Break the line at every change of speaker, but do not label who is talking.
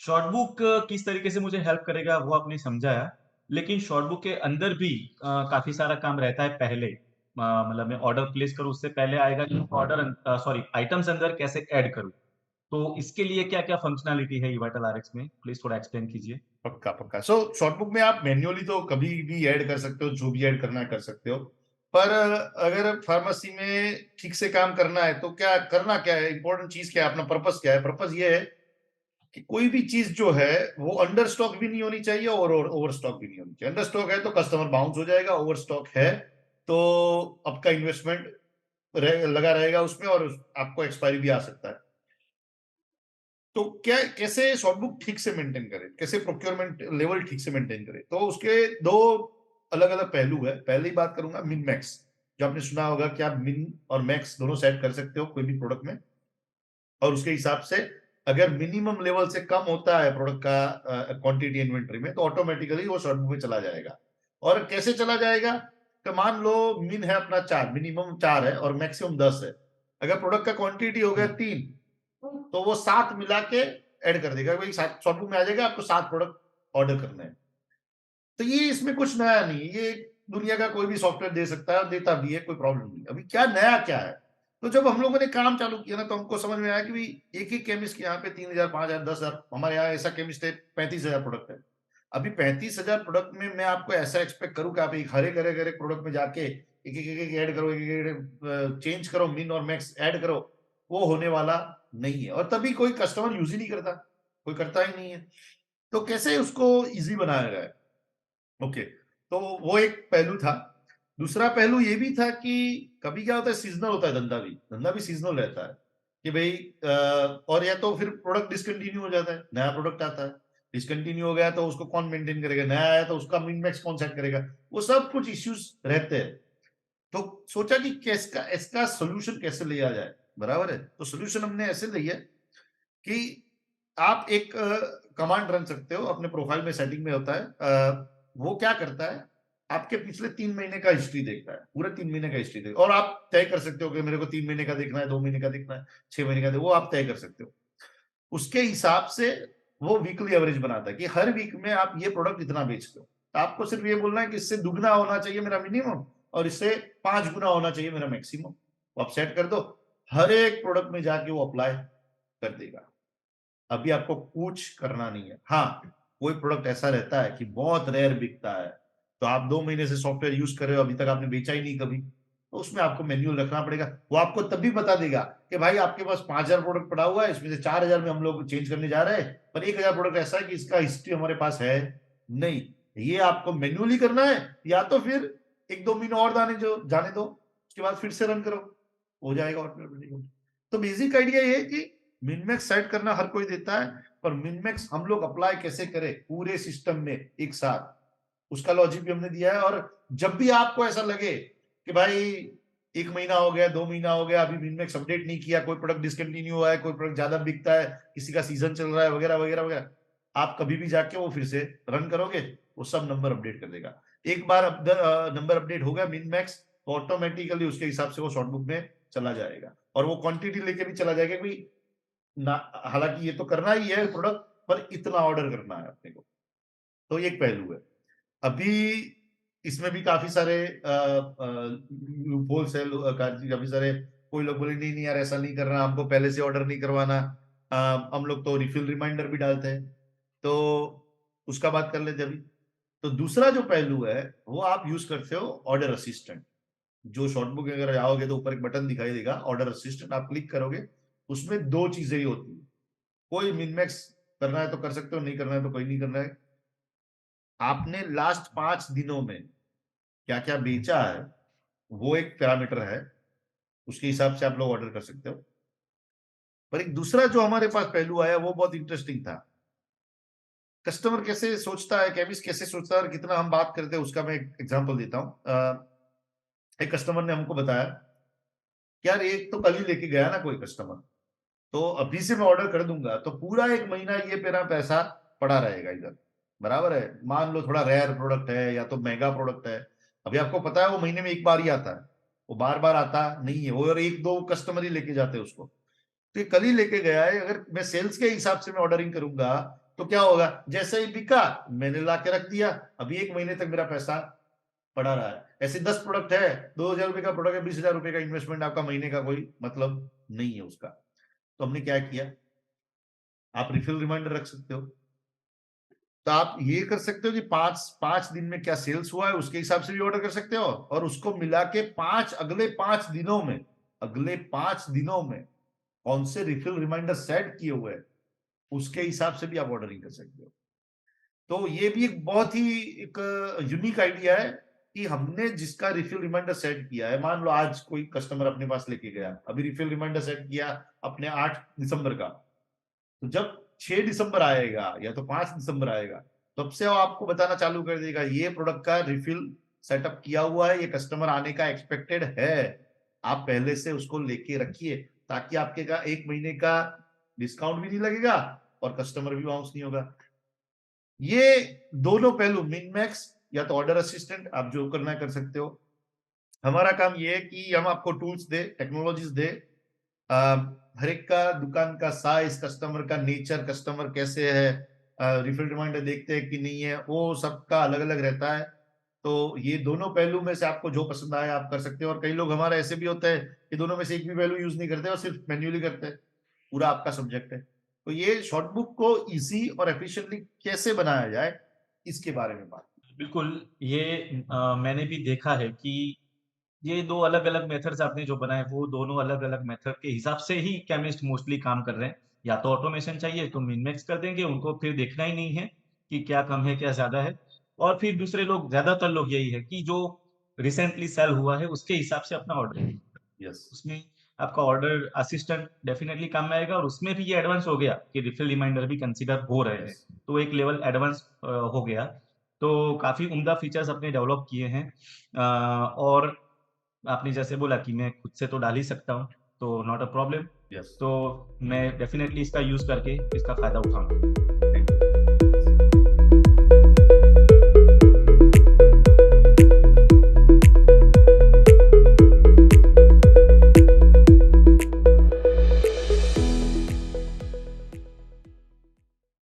Short book किस तरीके से मुझे हेल्प करेगा वो आपने समझाया, लेकिन शॉर्ट बुक के अंदर भी काफ़ी सारा काम रहता है पहले। मतलब मैं ऑर्डर प्लेस करूँ उससे पहले आएगा कि सॉरी आइटम्स अंदर कैसे ऐड करूँ? तो इसके लिए क्या-क्या फंक्शनैलिटी है इवाटल आरएक्स में? प्लीज़ थोड़ा एक्सप्लेन कीजिए।
पक्का, पक्का। सो शॉर्ट बुक में आप मैन्युअली तो कभी भी ऐड कर सकते हो, जो भी ऐड करना है कर सकते हो। पर अगर फार्मेसी में ठीक से काम करना है तो क्या करना क्या है? इम्पोर्टेंट चीज़ क्या है? अपना पर्पस क्या है? पर्पस ये है कि कोई भी चीज़ जो है वो अंडर स्टॉक भी नहीं होनी चाहिए और ओवर स्टॉक भी नहीं होनी चाहिए। अंडर स्टॉक है तो कस्टमर बाउंस हो जाएगा, ओवर स्टॉक है तो आपका इन्वेस्टमेंट लगा रहेगा उसमें और आपको एक्सपायरी भी आ सकता है। तो क्या कैसे शॉर्ट बुक ठीक से मेंटेन करें, कैसे प्रोक्योरमेंट लेवल ठीक से मेंटेन करें, तो उसके दो अलग अलग पहलू है। पहले ही बात करूंगा मिन मैक्स, जो आपने सुना होगा कि आप मिन और मैक्स दोनों सेट कर सकते हो कोई भी प्रोडक्ट में, और उसके हिसाब से अगर मिनिमम लेवल से कम होता है प्रोडक्ट का क्वांटिटी इन्वेंटरी में, तो ऑटोमेटिकली वो शॉर्ट बुक में चला जाएगा। और कैसे चला जाएगा? तो मान लो मिन है अपना 4, मिनिमम 4 है और मैक्सिमम 10 है। अगर प्रोडक्ट का क्वांटिटी हो गया 3, तो वो 7 मिला के ऐड कर देगा। वही 7 शॉर्ट बुक में आ जाएगा, आपको 7 प्रोडक्ट ऑर्डर करने हैं। तो ये इसमें कुछ नया नहीं है, ये दुनिया का कोई भी सॉफ्टवेयर दे सकता है और देता भी है, कोई प्रॉब्लम नहीं। अभी क्या नया क्या है? तो जब हम लोगों ने काम चालू किया ना, तो हमको समझ में आया कि भई एक ही केमिस्ट के यहाँ पे 3000, 5000, 10,000, हमारे यहाँ ऐसा केमिस्ट है 35,000 प्रोडक्ट है। अभी 35,000 प्रोडक्ट में मैं आपको ऐसा एक्सपेक्ट करूँ कि आप एक हर एक प्रोडक्ट में जाके एक-एक ऐड करो, एक-एक चेंज करो, मिन और मैक्स ऐड करो, वो होने वाला नहीं है और तभी कोई कस्टमर यूज़ ही नहीं करता, कोई करता ही नहीं है। तो कैसे उसको ईज़ी बनाया जाए? ओके, तो वो एक पहलू था। दूसरा पहलू ये भी था कि कभी क्या होता है, सीज़नल होता है धंधा भी सीज़नल रहता है कि भई और या तो फिर प्रोडक्ट डिसकंटिन्यू हो जाता है, नया प्रोडक्ट आता है। डिसकंटिन्यू हो गया तो उसको कौन मेंटेन करेगा? नया आया तो उसका मिन मैक्स कौन सेट करेगा? वो सब कुछ इश्यूज़ रहते हैं। तो सोचा कि इसका इसका सॉल्यूशन कैसे लिया जाए, बराबर है? तो सॉल्यूशन हमने ऐसे लिया कि आप एक कमांड रन सकते हो, अपने प्रोफाइल में सेटिंग में होता है। वो क्या करता है, आपके पिछले 3 महीने का हिस्ट्री देखता है, पूरे 3 महीने का हिस्ट्री देख और आप तय कर सकते हो कि मेरे को 3 महीने का देखना है, 2 महीने का देखना है, 6 महीने का वो आप तय कर सकते हो। उसके हिसाब से वो वीकली एवरेज बनाता है कि हर वीक में आप ये प्रोडक्ट इतना बेचते हो। आपको सिर्फ ये बोलना है कि इससे दुगना होना चाहिए मेरा मिनिमम और इससे 5 गुना होना चाहिए मेरा मैक्सिमम। वो आप सेट कर दो, हर एक प्रोडक्ट में जाके वो अप्लाई कर देगा। अभी आपको कुछ करना नहीं है। हाँ, कोई प्रोडक्ट ऐसा रहता है कि बहुत रेयर बिकता है, तो आप 2 महीने से सॉफ्टवेयर यूज़ कर रहे हो, अभी तक आपने बेचा ही नहीं कभी, तो उसमें आपको मैन्युअल रखना पड़ेगा। वो आपको तभी बता देगा कि भाई आपके पास 5,000 प्रोडक्ट पड़ा हुआ है, इसमें से 4,000 में हम लोग चेंज करने जा रहे हैं, पर 1,000 प्रोडक्ट ऐसा है कि इसका हिस्ट्री हमारे पास है नहीं। ये आपको मैन्युअली करना है या तो फिर 1-2 महीने और जाने दो, उसके बाद फिर से रन करो, हो जाएगा ऑटोमेटिकली। तो बेसिक आइडिया ये है कि मिनमैक्स सेट करना हर कोई देता है, पर मिनमैक्स हम लोग अप्लाई कैसे करें पूरे सिस्टम में एक साथ, उसका लॉजिक भी हमने दिया है। और जब भी आपको ऐसा लगे कि भाई 1 महीना हो गया, 2 महीना हो गया, अभी मिनमैक्स अपडेट नहीं किया, कोई प्रोडक्ट डिसकंटिन्यू हुआ है, कोई प्रोडक्ट ज़्यादा बिकता है, किसी का सीज़न चल रहा है वगैरह, वगैरह, वगैरह, आप कभी भी जाके वो फिर से रन करोगे, वो सब नंबर अपडेट कर देगा। एक बार नंबर अपडेट हो गया मिनमैक्स, तो ऑटोमैटिकली उसके हिसाब से वो शॉर्ट बुक में चला जाएगा और वो क्वांटिटी लेके भी चला जाएगा कि ना, हालाँकि ये तो करना ही है प्रोडक्ट, पर इतना ऑर्डर करना है अपने को, तो ये एक पहलू है। अभी इसमें भी काफ़ी सारे लूपहोल्स है, काफ़ी सारे, कोई लोग बोले नहीं, नहीं यार ऐसा नहीं करना, हमको पहले से ऑर्डर नहीं करवाना। हम लोग तो रिफिल रिमाइंडर भी डालते हैं, तो उसका बात कर लेते हैं अभी। तो दूसरा जो पहलू है, वो आप यूज़ करते हो ऑर्डर असिस्टेंट। जो शॉर्ट बुक में अगर जाओगे तो ऊपर एक बटन दिखाई देगा ऑर्डर असिस्टेंट, आप क्लिक करोगे, उसमें 2 चीज़ें ही होती हैं। कोई मिन-मैक्स करना है तो कर सकते हो, नहीं करना है तो कोई नहीं करना है। आपने लास्ट 5 दिनों में क्या-क्या बेचा है, वो एक पैरामीटर है, उसके हिसाब से आप लोग ऑर्डर कर सकते हो। पर एक दूसरा जो हमारे पास पहलू आया, वो बहुत इंटरेस्टिंग था। कस्टमर कैसे सोचता है, केमिस्ट कैसे सोचता है और कितना हम बात करते हैं, उसका मैं एक एग्ज़ाम्पल देता हूँ। एक कस्टमर ने हमको बताया कि यार एक तो कल ही लेके गया ना कोई कस्टमर, तो अभी से मैं ऑर्डर कर दूँगा, तो पूरा 1 महीना ये मेरा पैसा पड़ा रहेगा इधर, बराबर है? मान लो थोड़ा रेयर प्रोडक्ट है या तो महँगा प्रोडक्ट है, अभी आपको पता है वो महीने में 1 बार ही आता है, वो बार-बार आता नहीं है, वो और 1-2 कस्टमर ही लेके जाते हैं उसको। तो ये कल ही लेके गया है, अगर मैं सेल्स के हिसाब से मैं ऑर्डरिंग करूँगा, तो क्या होगा, जैसे ही बिका मैंने ला के रख दिया, अभी 1 महीने तक मेरा पैसा पड़ा रहा है। ऐसे 10 प्रोडक्ट है, ₹2000 का प्रोडक्ट है, ₹20,000 का इन्वेस्टमेंट आपका महीने का कोई मतलब नहीं है उसका। तो हमने क्या किया, आप रिफिल रिमाइंडर रख सकते हो। तो आप ये कर सकते हो कि 5 दिन में क्या सेल्स हुआ है, उसके हिसाब से भी ऑर्डर कर सकते हो और उसको मिला के 5 अगले 5 दिनों में कौन से रिफिल रिमाइंडर सेट किए हुए हैं, उसके हिसाब से भी आप ऑर्डरिंग कर सकते हो। तो ये भी एक बहुत ही एक यूनिक आइडिया है कि हमने जिसका रिफिल रिमाइंडर सेट किया है, मान लो आज कोई कस्टमर अपने पास लेके गया, अभी रिफिल रिमाइंडर सेट किया अपने 8 दिसंबर का, तो जब 6 दिसंबर आएगा या तो 5 दिसंबर आएगा, तब से वो आपको बताना चालू कर देगा, ये प्रोडक्ट का रिफिल सेटअप किया हुआ है, ये कस्टमर आने का एक्सपेक्टेड है। आप पहले से उसको लेके रखिए, ताकि आपके का 1 महीने का डिस्काउंट भी नहीं लगेगा और कस्टमर भी बाउंस नहीं होगा। ये दोनों पहलू मिन मैक्स या तो ऑर्डर असिस्टेंट आप जो करना है कर सकते हो। हमारा काम ये है कि हम आपको टूल्स दें, टेक्नोलॉजीज़ दें, अ, हर एक का दुकान का साइज़, कस्टमर का नेचर, कस्टमर कैसे है, रिफिल रिमाइंडर देखते हैं कि नहीं है, वो सबका अलग-अलग रहता है। तो ये दोनों पहलू में से आपको जो पसंद आए आप कर सकते हो और कई लोग हमारे ऐसे भी होते हैं कि दोनों में से एक भी पहलू यूज़ नहीं करते और सिर्फ मैन्युअली करते हैं। पूरा आपका सब्जेक्ट है। तो ये शॉर्ट बुक को ईज़ी और एफिशिएंटली कैसे बनाया जाए, इसके बारे में बात।
बिल्कुल, ये मैंने भी देखा है कि ये 2 अलग-अलग मेथड्स आपने जो बनाए, वो दोनों अलग-अलग मेथड के हिसाब से ही केमिस्ट मोस्टली काम कर रहे हैं। या तो ऑटोमेशन चाहिए तो मिन-मैक्स कर देंगे, उनको फिर देखना ही नहीं है कि क्या कम है, क्या ज़्यादा है। और फिर दूसरे लोग ज़्यादातर लोग यही है कि जो रिसेंटली सेल हुआ है, उसके हिसाब से अपना ऑर्डर
यस,
उसमें आपका ऑर्डर असिस्टेंट डेफ़िनिटली काम में आएगा और उसमें भी ये एडवांस हो गया कि रिफिल रिमाइंडर भी कंसीडर हो रहे हैं।
यस।
तो एक लेवल एडवांस हो गया। तो काफ़ी उम्दा फीचर्स आपने डेवलप किए हैं। और आपने जैसे बोला कि मैं खुद से तो डाल ही सकता हूँ, तो नॉट अ प्रॉब्लम।
यस।
तो मैं डेफ़िनिटली इसका यूज़ करके इसका फ़ायदा उठाऊँगा।